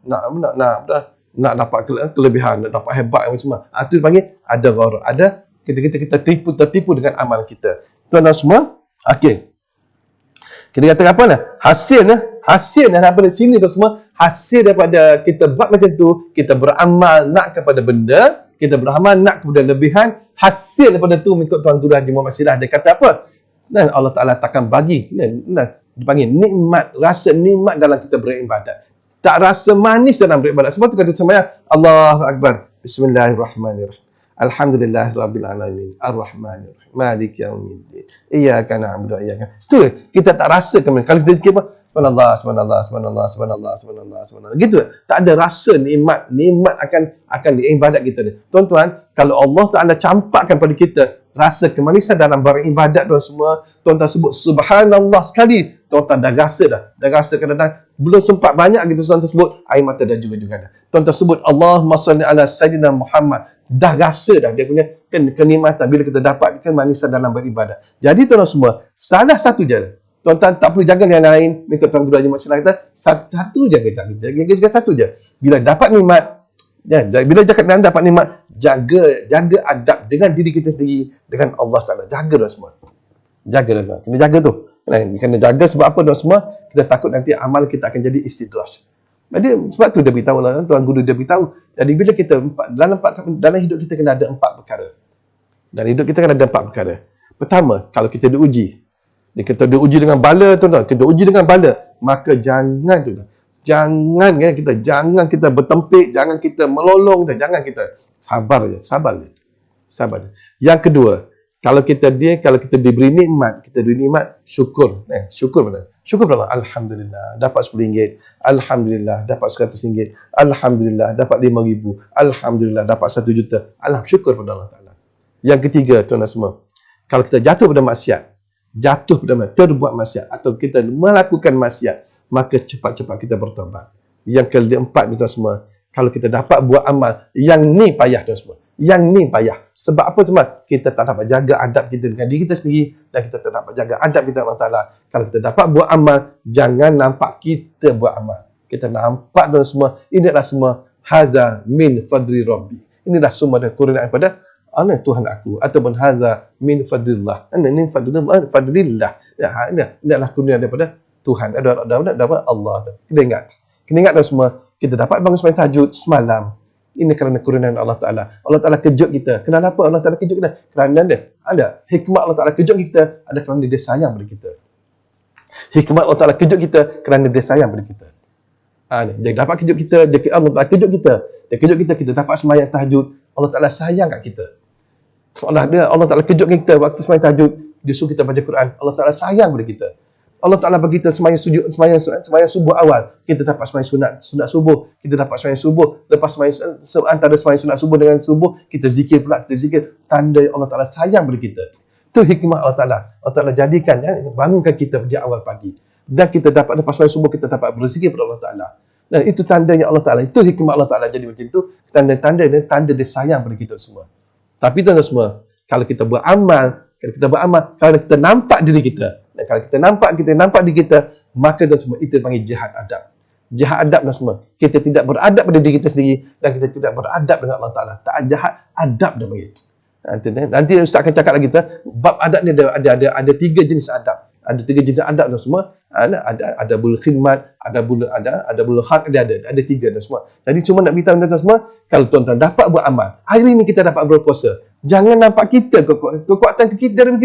nak dapat kelebihan, nak dapat hebat apa semua. Itu dipanggil ada gharar. Ada kita tertipu dengan amal kita. Tuan-tuan semua, okey. Kita kata apa lah? Hasil daripada sini tu semua, hasil daripada kita buat macam tu, kita beramal nak kepada benda, kita beramal nak kepada lebihan, hasil daripada tu mengikut Tuan Guru Haji Muhammad Silah, dia kata apa? Dan Allah Ta'ala takkan bagi, dipanggil nikmat, rasa nikmat dalam kita beribadat. Tak rasa manis dalam beribadat. Sebab tu kata sembahyang, Allahu Akbar, Bismillahirrahmanirrahim. Alhamdulillah Rabbil Alamin Ar-Rahmanir-Rahim Maliki Yaumiddin Iyyaka na'budu wa iyyaka. Itu kita tak rasa kalau kita zikir apa? Subhanallah. Gitu. Tak ada rasa nikmat akan ibadat kita ni. Tuan-tuan, kalau Allah Taala campakkan pada kita rasa kemanisan dalam beribadat dan semua, tuan-tuan sebut subhanallah sekali, tuan-tuan dah rasa kadang-kadang belum sempat banyak kita tuan-tuan sebut, air mata dah juga dah. Tuan-tuan sebut Allahumma salli ala Sayyidina Muhammad, dah rasa dah dia punya kenikmatan bila kita dapat kemanisan dalam beribadat. Jadi tuan-tuan semua, salah satu je. Tuan-tuan tak perlu jaga yang lain. Mereka Tuan Guru Haji Muhammad Silah kata, satu jaga satu je. Bila dapat nikmat, bila dapat nikmat, jaga adab dengan diri kita sendiri, dengan Allah Taala. Jaga dah semua. Kena jaga tu. Kena jaga sebab apa dah semua? Kita takut nanti amal kita akan jadi istidraj. Jadi sebab tu dia beritahu lah, Tuan Guru dia beritahu. Jadi bila kita dalam hidup kita kena ada 4 perkara. Dalam hidup kita kena ada 4 perkara. Pertama, kalau kita diuji. Kita diuji dengan bala, tuan-tuan. Kita uji dengan bala, maka jangan kita bertempik, jangan kita melolong, jangan kita sabar je. Yang kedua, kalau kita diberi nikmat, syukur. Syukur mana? Syukur pada Allah. Alhamdulillah dapat RM10. Alhamdulillah dapat RM100. Alhamdulillah dapat RM5,000. Alhamdulillah dapat RM1,000,000. Syukur pada Allah Taala. Yang ketiga, tuan-tuan semua, kalau kita jatuh pada maksiat, terbuat maksiat atau kita melakukan maksiat, maka cepat-cepat kita bertaubat. Yang keempat, tuan-tuan semua, kalau kita dapat buat amal yang ni payah, tuan semua. Yang ni payah. Sebab apa semua? Kita tak dapat jaga adab kita dengan diri kita sendiri dan kita tak dapat jaga adab kita dengan Allah Taala. Kalau kita dapat buat amal, jangan nampak kita buat amal. Kita nampak, tuan semua, ini adalah semua haza min fadli rabbi. Inilah semua dari kurniaan daripada Allah Tuhan aku, ataupun hadza min fadlillah. Ini fadlillah. Ini adalah kurnia daripada Tuhan. Daripada Allah. Kita ingat dah semua, kita dapat bangun sembahyang tahajud semalam. Ini kerana kurniaan Allah Taala. Allah Taala kejut kita. Kenapa Allah Taala kejut kita? Kerana ada hikmah Allah Taala kejut kita, ada kerana dia sayang pada kita. Hikmah Allah Taala kejut kita kerana dia sayang pada kita. Dia dapat kejut kita, Allah Taala kejut kita. Dia kejut kita dapat sembahyang tahajud. Allah Taala sayang kat kita. Allah Ta'ala kejutkan kita waktu sembahyang tahajud, dia suruh kita baca Quran. Allah Ta'ala sayang pada kita. Allah Ta'ala bagi kita sembahyang subuh awal, kita dapat sembahyang sunat subuh, kita dapat sembahyang subuh. Lepas antara sembahyang sunat subuh dengan subuh, kita zikir pula, tanda Allah Ta'ala sayang pada kita. Itu hikmah Allah Ta'ala. Allah Ta'ala jadikan, bangunkan kita pada awal pagi. Dan kita dapat lepas sembahyang subuh, kita dapat berzikir pada Allah Ta'ala. Dan itu tandanya Allah Ta'ala. Itu hikmah Allah Ta'ala. Jadi macam itu, tanda dia sayang pada kita semua. Tapi tuan-tuan semua, kalau kita beramal, kalau kita nampak diri kita, dan kalau kita nampak diri kita, maka tuan semua itu dipanggil jihad adab. Jihad adab tuan semua. Kita tidak beradab pada diri kita sendiri dan kita tidak beradab dengan Allah Taala. Tak jihad adab dia panggil. Nanti Ustaz akan cakap lagi bab adab ni ada 3 jenis adab. Ada 3 jenis adab tuan semua. Ada bulu khidmat, ada bulu hak, ada 3 dan semua. Jadi cuma nak beritahu tuan-tuan semua, kalau tuan-tuan dapat buat amal, hari ini kita dapat berpuasa, jangan nampak kita kekuatan kita dari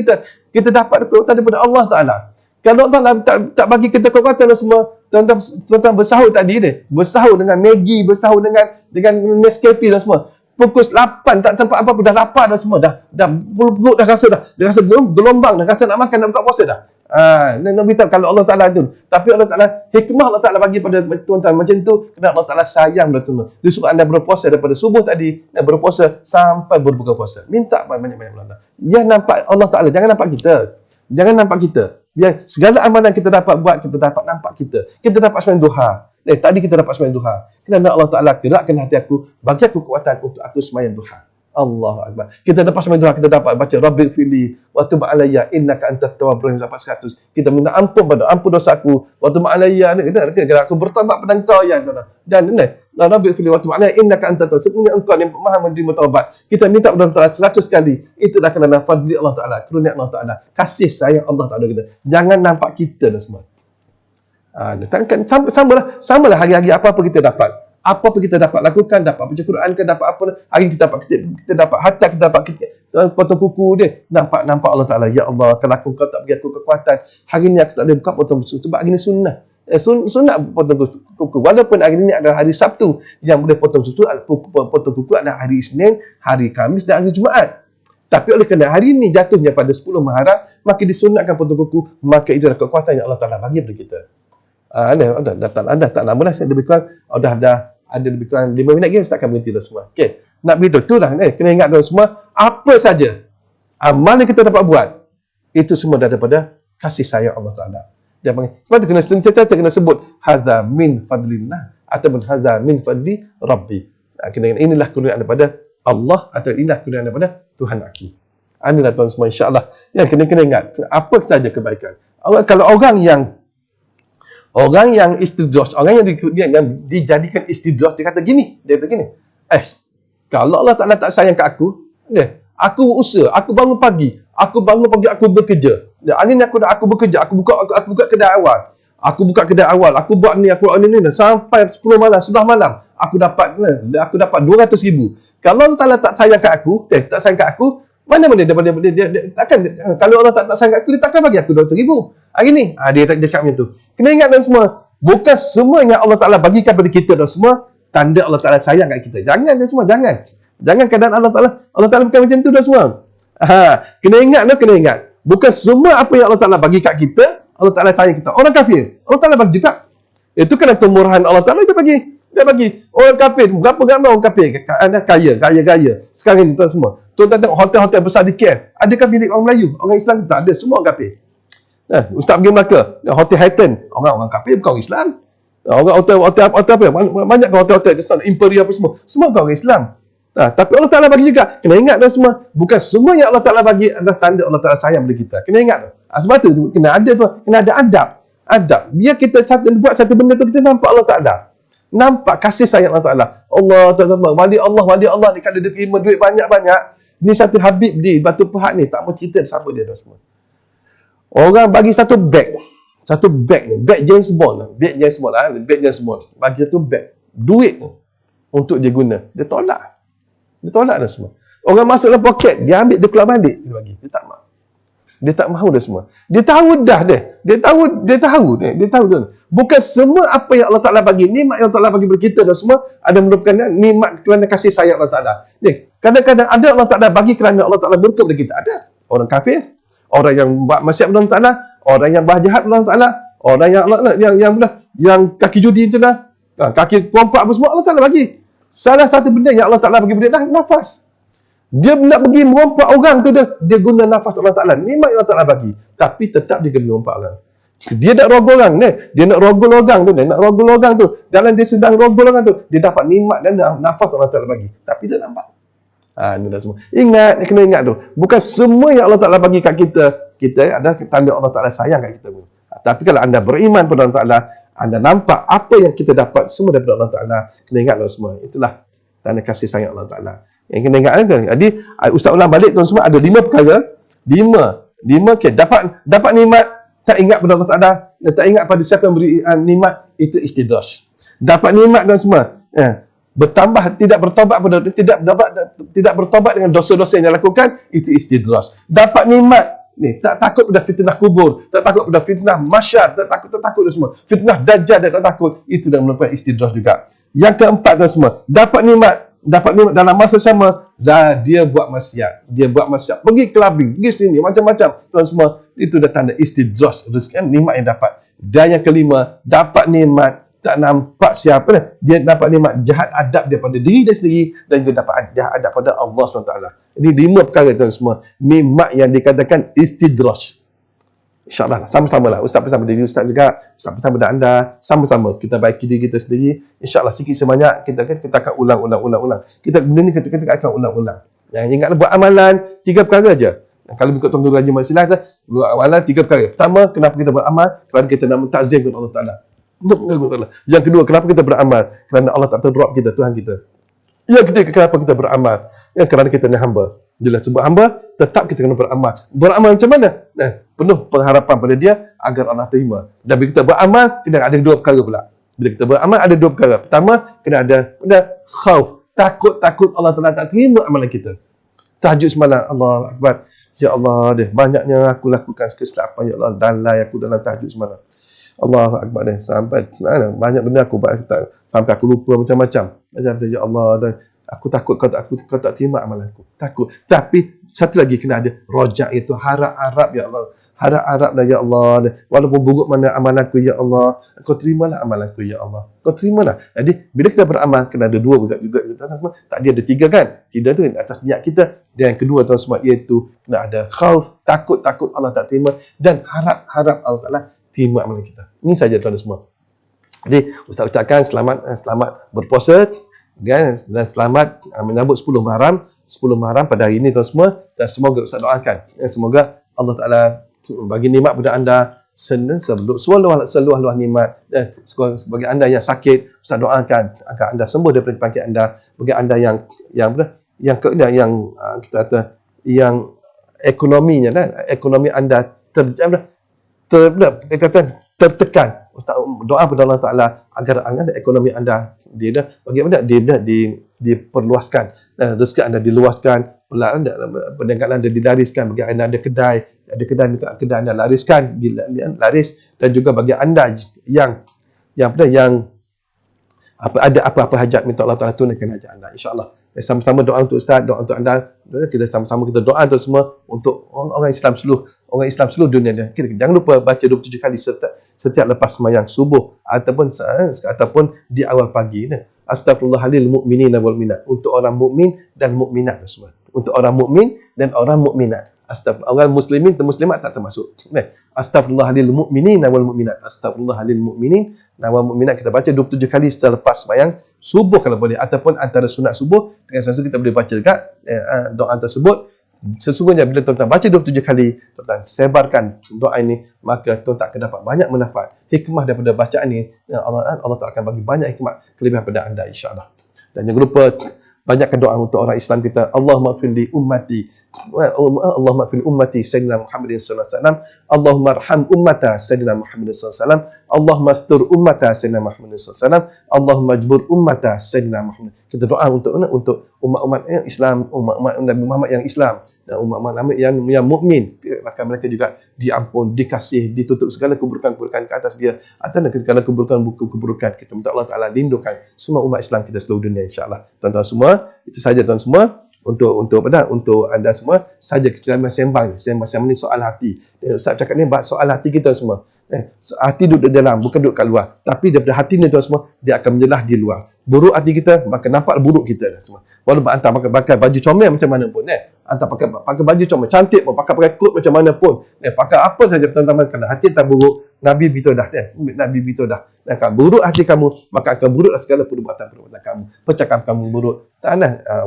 kita dapat kekuatan daripada Allah Taala. Kalau Allah tak bagi kita kekuatan dan semua, tuan-tuan bersahur tadi ni, bersahur dengan Maggi, bersahur dengan Nescafe dan semua. Pukul 8 tak sempat apa-apa, dah lapar dah semua, dah perut dah rasa gelombang, dah rasa nak makan, nak buka puasa dah. Nak beritahu kalau Allah Ta'ala tu. Tapi Allah Ta'ala, hikmah Allah Ta'ala bagi pada tuan-tuan macam tu, kerana Allah Ta'ala sayang pada tu. Dia suruh anda berpuasa daripada subuh tadi, dan berpuasa sampai berbuka puasa. Minta banyak-banyak Allah. Biar nampak Allah Ta'ala, jangan nampak kita. Jangan nampak kita. Biar segala amalan kita dapat buat, kita dapat nampak kita. Kita dapat sembahyang duha. Tadi kita dapat sembahyang duha. Kerana Allah Ta'ala gerakkan hati aku, bagi aku kekuatan untuk aku sembahyang duha. Allahu Akbar. Kita dapat sembahyang duha, kita dapat baca Rabbi fili wa tub alayya innaka antat tawwabur rahim dapat 100. Kita minta ampun dosaku wa tub alayya, kerana aku bertaubat pada Engkau ya Allah. Dan Rabbi fili wa tub alayya innaka antat tawwab, sebenarnya Engkau yang Maha menerima taubat. Kita minta kepada Allah Ta'ala 100 kali. Itulah kerana fadli Allah Ta'ala, kurnia Allah Ta'ala, kasih sayang Allah Ta'ala kita. Jangan nampak kita dah semua. Samalah hari-hari apa-apa kita dapat. Apa-apa kita dapat lakukan, dapat baca Quran ke, dapat apa, hari kita dapat hatta, kita dapat potong kuku dia, nampak Allah Ta'ala, ya Allah, kalau Kau tak bagi aku kekuatan, hari ni aku tak boleh buka potong kuku, sebab hari ni sunnah. Sunnah potong kuku, walaupun hari ni adalah hari Sabtu, yang boleh potong kuku adalah hari Isnin, hari Khamis dan hari Jumaat. Tapi oleh kerana hari ini jatuhnya pada 10 Muharram, maka disunatkan potong kuku, maka itu adalah kekuatan yang Allah Ta'ala bagi kepada kita. Dah tak lama dah, saya lebih kurang dah ada lebih kurang 5 minit lagi, saya akan berhenti dah semua. Okey, nak beritahu itulah, kena ingat tuan semua, apa saja amal yang kita dapat buat, itu semua daripada kasih sayang Allah Ta'ala. Dia panggil, sebab tu kena sebut haza min fadlillah ataupun haza min fadli Rabbi. Inilah kurniaan daripada Allah, atau inilah kurniaan daripada Tuhan aku. Inilah tuan semua, insya-Allah. Yang kena ingat, apa saja kebaikan. Kalau orang yang istidraj, orang yang dijadikan istidraj, dia kata gini, kalau Allah Ta'ala tak sayang kat aku, aku usaha, aku bangun pagi, aku bekerja. Hari ni aku bekerja, aku buka kedai awal. Aku buat ni, sampai 10 malam, 11 malam, aku dapat 200,000. Kalau Allah Ta'ala tak sayang kat aku, mana dia takkan, kalau Allah tak sayang kat aku, dia takkan bagi aku 200,000. Hari ni, dia cakap macam tu. Kena ingat dan semua, bukan semua yang Allah Ta'ala bagikan kepada kita dan semua, tanda Allah Ta'ala sayang kat kita. Jangan dan semua, jangan keadaan Allah Ta'ala bukan macam tu dan semua. Kena ingat. Bukan semua apa yang Allah Ta'ala bagi kat kita, Allah Ta'ala sayang kita. Orang kafir, Allah Ta'ala bagi juga. Itu kerana kemurahan Allah Ta'ala, dia bagi. Orang kafir, berapa ramai orang kafir, kaya. Sekarang ni tuan semua. Tuan tengok hotel-hotel besar di KL. Adakah bilik orang Melayu? Orang Islam tak ada, semua orang kafir. Ustaz pergi Melaka, hotel Hilton, orang kafir bukan orang Islam. Orang hotel apa? Banyak hotel-hotel di sana, Imperial apa semua orang Islam. Tapi Allah Ta'ala bagi juga. Kena ingat dah semua, bukan semua yang Allah Ta'ala bagi adalah tanda Allah Ta'ala sayang pada kita. Kena ingat. Sebab tu kena ada adab. Biar kita buat satu benda tu, kita nampak Allah Ta'ala. Nampak kasih sayang Allah Ta'ala. Allah Ta'ala, wali Allah ni, kalau dia terima duit banyak-banyak, ni satu Habib di Batu Pahat ni, tak mau cerita siapa dia dah semua. Orang bagi satu beg ni, beg James Bond, beg James Bond, bagi satu beg, duit untuk dia guna, dia tolak dah semua. Orang masuk dalam poket, dia ambil, dia keluar balik, dia bagi, dia tak mahu dah semua. Dia tahu tu. Bukan semua apa yang Allah Ta'ala bagi, nikmat yang Allah Ta'ala bagi kepada kita dah semua, ada merupakan nikmat kerana kasih sayang Allah Ta'ala. Kadang-kadang ada Allah Ta'ala bagi kerana Allah Ta'ala murka kepada kita. Ada orang kafir, orang yang buat maksiat kepada Allah Ta'ala, orang yang berjahat kepada Allah Ta'ala, orang yang kaki judi macam mana, kaki pompak apa semua Allah Ta'ala bagi. Salah satu benda yang Allah Ta'ala bagi kepada dia, nafas. Dia nak pergi merompak orang tu, dia guna nafas Allah Ta'ala. Nikmat yang Allah Ta'ala bagi, tapi tetap dia kena merompak orang. Dia nak rogol orang, dia nak rogol orang tu. Dalam dia sedang rogol orang tu, dia dapat nikmat dan nafas Allah Ta'ala bagi, tapi dia nampak. Ini dah semua. Kena ingat tu. Bukan semua yang Allah Ta'ala bagi kat kita ada tanda Allah Ta'ala sayang kat kita pun. Tapi kalau anda beriman pada Allah Ta'ala, anda nampak apa yang kita dapat semua daripada Allah Ta'ala. Kena ingat semua. Itulah tanda kasih sayang Allah Ta'ala. Yang kena ingat tu. Jadi Ustaz ulang balik tuan semua, ada 5 perkara. 5 okay. Dapat nikmat, tak ingat pada Allah Ta'ala, dan tak ingat pada siapa yang beri nikmat, itu istidraj. Dapat nikmat dan semua, bertambah, tidak bertobat dengan dosa-dosa yang dia lakukan, itu istidraj. Dapat nikmat ni, tak takut pada fitnah kubur, tak takut pada fitnah masyar, tak takut dah semua. Fitnah dajjal dia tak takut, itu dah merupakan istidraj juga. Yang keempat dan semua, dapat nikmat dalam masa sama, dia buat maksiat, pergi clubbing, pergi sini, macam-macam tuan semua, Itu dah tanda istidraj, rezeki kan, nikmat yang dapat. Dan yang kelima, dapat nikmat tak nampak siapa dah. Dia dapat nikmat jahat adab daripada diri dia sendiri dan juga dapat jahat adab pada Allah SWT. Ini 5 perkara tuan semua. Nikmat yang dikatakan istidraj. InsyaAllah sama-sama lah. Ustaz bersama diri Ustaz juga, Ustaz bersama dengan anda, sama-sama kita baiki diri kita sendiri. InsyaAllah sikit sebanyak kita akan ulang. Kita benda ni kita akan ulang-ulang. Yang ingatlah buat amalan 3 perkara aja. Kalau ikut Tuan Guru Haji Mat Silah, buat amalan 3 perkara. Pertama, kenapa kita beramal? Kerana kita nak mentazim kepada Allah Ta'ala. Yang kedua, kenapa kita beramal? Kerana Allah tak terdrap kita, Tuhan kita. Yang ketiga, kenapa kita beramal? Yang kerana kita ni hamba. Bila sebut hamba, tetap kita kena beramal. Beramal macam mana? Penuh pengharapan pada dia agar Allah terima. Dan bila kita beramal, kena ada 2 perkara pula. Bila kita beramal, ada 2 perkara. Pertama, kena ada khauf. Takut Allah Ta'ala tak terima amalan kita. Tahajud semalam, Allah Akbar. Ya Allah, banyaknya aku lakukan kesilapan, ya Allah, dalai aku dalam tahajud semalam. Allahu Akbar sampai banyak benda aku buat sampai aku lupa macam-macam. Macam ya Allah, dan aku takut kau tak terima amalan aku. Takut. Tapi satu lagi kena ada rojak, itu harap-harap ya Allah. Harap-haraplah ya Allah. Walaupun buruk mana amalanku ya Allah, kau terimalah amalanku ya Allah. Kau terimalah. Jadi bila kita beramal kena ada 2 juga. Tak ada 3 kan? Tidak tu atas niat kita. Dan yang kedua tuan semua iaitu kena ada khauf, takut Allah tak terima, dan harap Allah Taala terima amalan kita. Ini saja tuan semua. Jadi Ustaz ucapkan selamat berpuasa dan selamat menyambut 10 Muharram. 10 Muharram pada hari ini tuan semua, dan semoga Ustaz doakan semoga Allah Taala bagi nikmat pada anda seluas-luas nikmat. Dan bagi anda yang sakit, Ustaz doakan agar anda sembuh daripada penyakit anda. Bagi anda yang kita kata yang ekonomi anda tertekan, Ustaz doa kepada Allah Ta'ala agar ekonomi anda bagaimana diperluaskan, rezeki anda diluaskan, perniagaan anda dilariskan. Bagi anda ada kedai anda lariskan, laris. Dan juga bagi anda yang ada apa-apa hajat, minta Allah Ta'ala tunaikan hajat anda, insya-Allah. Sama-sama doa untuk Ustaz, doa untuk anda. Kita sama-sama kita doa untuk semua, untuk orang Islam seluruh dunia. Jangan lupa baca 27 kali setiap lepas sembahyang subuh ataupun di awal pagi. Astaghfirullahalil mu'minina wal mu'minat. Untuk orang mukmin dan mukminat semua. Untuk orang mukmin dan orang mukminat. Orang muslimin dan muslimat tak termasuk. Astaghfirullahalil mu'minina wal mu'minat. Astaghfirullahalil mu'minin wal mu'minat. Kita baca 27 kali setelah lepas sembahyang subuh kalau boleh, ataupun antara sunat subuh dengan sesuatu kita boleh baca dekat doa tersebut. Sesungguhnya bila tuan-tuan baca 27 kali, tuan-tuan sebarkan doa ini, maka tuan-tuan akan dapat banyak manfaat, hikmah daripada bacaan ini. Allah Ta'ala akan bagi banyak hikmah kelebihan pada anda, insya-Allah. Dan jangan lupa banyakkan doa untuk orang Islam kita. Allahumma ighfir li ummati, Allahumma ighfir li ummati sayyidina Muhammadin sallallahu alaihi wasallam. Allahumma arham ummata sayyidina Muhammadin sallallahu alaihi wasallam. Allahumma astur ummata sayyidina Muhammadin sallallahu alaihi wasallam. Allahumma ajbur ummata sayyidina Muhammad. Kita doa untuk umat-umat Islam, umat-umat Nabi Muhammad yang Islam, dan umat-umat yang mukmin, maka mereka juga diampun, dikasih, ditutup segala keburukan-keburukan ke atas dia, atau segala keburukan-keburukan. Kita minta Allah Ta'ala lindungkan semua umat Islam kita seluruh dunia, insya-Allah. Tuan-tuan semua, itu saja tuan semua. Untuk anda semua saja sembang ni soal hati. Ustaz cakap ni soal hati kita semua. Hati duduk di dalam, bukan duduk kat luar. Tapi daripada hati ni tuan semua, dia akan menjelah di luar. Buruk hati kita, maka nampak buruk kita semua. Walaupun anda pakai baju comel macam mana pun, anda pakai baju comel cantik pun, pakai kot macam mana pun, pakai apa saja teman-teman, kalau hati tak buruk, Nabi beritahu dah, Nabi beritahu dah. Dan kalau buruk hati kamu, maka akan buruklah segala perbuatan kamu. Percakapan kamu buruk,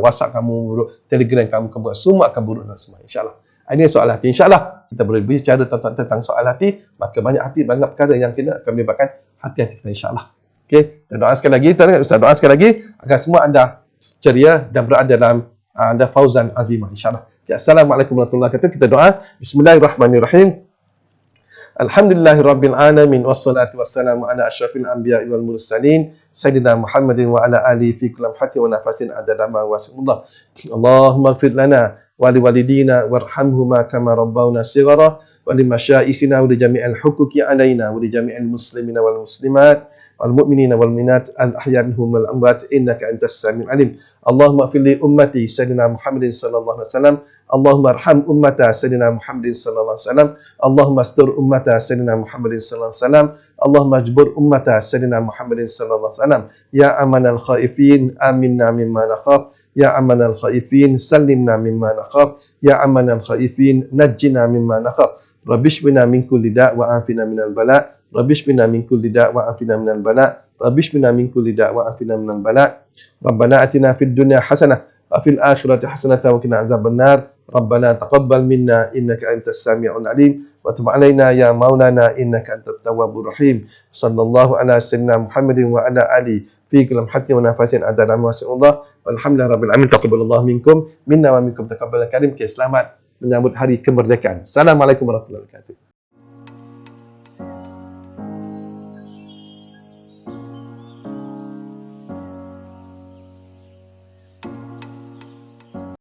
WhatsApp kamu buruk, Telegram kamu buruk, semua akan buruk semua, insya-Allah. Ini soal hati. InsyaAllah kita boleh bicara tentang soal hati. Maka banyak perkara yang kita akan menyebabkan hati-hati kita, insyaAllah. Okey, kita doa sekali lagi. Ustaz doa sekali lagi agar semua anda ceria dan berada dalam anda fauzan azimah, insyaAllah. Okay, Assalamualaikum warahmatullahi wabarakatuh. Kita doa. Bismillahirrahmanirrahim. Alhamdulillahirabbil alamin wassalatu wassalamu ala asyrafil anbiya'i wal mursalin sayyidina Muhammadin wa ala alihi fi kulli hatin wa nafasin adada ma wasimullah. Allahumma ighfir lana wa liwalidina warhamhuma kama rabbawna shighara wa limasyayikhina wa li jami'il huquqi alaina wa li jami'il muslimina wal muslimat والمؤمنين والمؤمنات الأحياء منهم والأموات إنك أنت السميع العليم. اللهم اغفر لأمتي سيدنا محمد صلى الله عليه وسلم. اللهم ارحم أمة سيدنا محمد صلى الله عليه وسلم. اللهم استر أمة سيدنا محمد صلى الله عليه وسلم. اللهم اجبر أمة سيدنا محمد صلى الله عليه وسلم. يا أمن الخائفين آمنا مما نخاف. يا أمن الخائفين سلمنا مما نخاف. يا أمن الخائفين نجنا مما نخاف. رب اشفنا من كل داء وعافنا من البلاء. رب اشفنا من كل داء وعافنا من البلاء. رب اشفنا من كل داء وعافنا من البلاء. ربنا آتنا في الدنيا حسنة وفي الآخرة حسنة وقنا عذاب النار. ربنا تقبل منا إنك أنت السميع العليم وتب علينا يا مولانا إنك أنت التواب الرحيم. صلى الله على سيدنا محمد وعلى آله في كل لمحة ونفس عدد ما وسع الله. Walhamdulillah Rabbil Alamin. Taqabbalallahu minkum minna wa minkum taqabbal karim. Selamat menyambut hari kemerdekaan. Assalamualaikum warahmatullahi wabarakatuh.